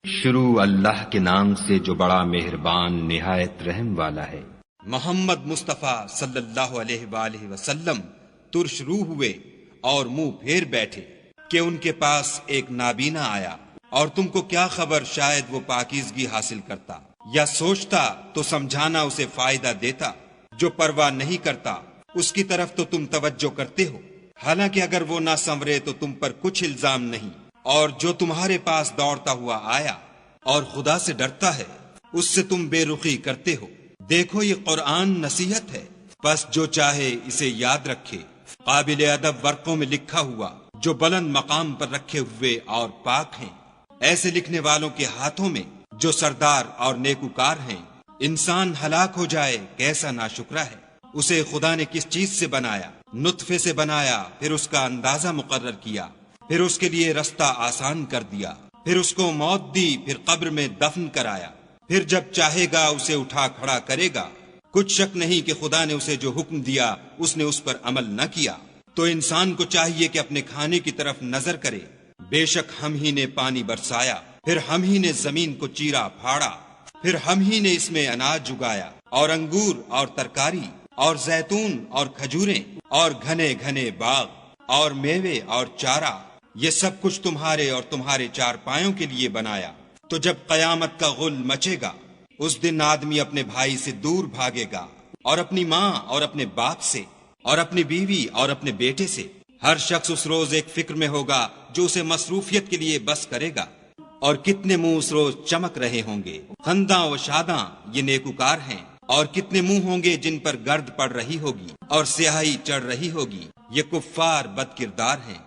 شروع اللہ کے نام سے جو بڑا مہربان نہایت رحم والا ہے۔ محمد مصطفیٰ صلی اللہ علیہ وآلہ وسلم ترش روح ہوئے اور منہ پھیر بیٹھے کہ ان کے پاس ایک نابینا آیا، اور تم کو کیا خبر شاید وہ پاکیزگی حاصل کرتا یا سوچتا تو سمجھانا اسے فائدہ دیتا۔ جو پرواہ نہیں کرتا اس کی طرف تو تم توجہ کرتے ہو، حالانکہ اگر وہ نہ سنورے تو تم پر کچھ الزام نہیں۔ اور جو تمہارے پاس دوڑتا ہوا آیا اور خدا سے ڈرتا ہے اس سے تم بے رخی کرتے ہو۔ دیکھو یہ قرآن نصیحت ہے، بس جو چاہے اسے یاد رکھے۔ قابل ادب ورقوں میں لکھا ہوا جو بلند مقام پر رکھے ہوئے اور پاک ہیں، ایسے لکھنے والوں کے ہاتھوں میں جو سردار اور نیکوکار ہیں۔ انسان ہلاک ہو جائے کیسا ناشکرا ہے۔ اسے خدا نے کس چیز سے بنایا؟ نطفے سے بنایا، پھر اس کا اندازہ مقرر کیا، پھر اس کے لیے رستہ آسان کر دیا، پھر اس کو موت دی، پھر قبر میں دفن کرایا، پھر جب چاہے گا اسے اٹھا کھڑا کرے گا۔ کچھ شک نہیں کہ خدا نے اسے جو حکم دیا اس نے اس پر عمل نہ کیا۔ تو انسان کو چاہیے کہ اپنے کھانے کی طرف نظر کرے۔ بے شک ہم ہی نے پانی برسایا، پھر ہم ہی نے زمین کو چیرا پھاڑا، پھر ہم ہی نے اس میں اناج اگایا، اور انگور اور ترکاری اور زیتون اور کھجوریں اور گھنے گھنے باغ اور میوے اور چارہ، یہ سب کچھ تمہارے اور تمہارے چارپایوں کے لیے بنایا۔ تو جب قیامت کا غل مچے گا اس دن آدمی اپنے بھائی سے دور بھاگے گا، اور اپنی ماں اور اپنے باپ سے، اور اپنی بیوی اور اپنے بیٹے سے۔ ہر شخص اس روز ایک فکر میں ہوگا جو اسے مصروفیت کے لیے بس کرے گا۔ اور کتنے منہ اس روز چمک رہے ہوں گے، خنداں و شاداں، یہ نیکوکار ہیں۔ اور کتنے منہ ہوں گے جن پر گرد پڑ رہی ہوگی اور سیاہی چڑھ رہی ہوگی، یہ کفار بد کردار ہیں۔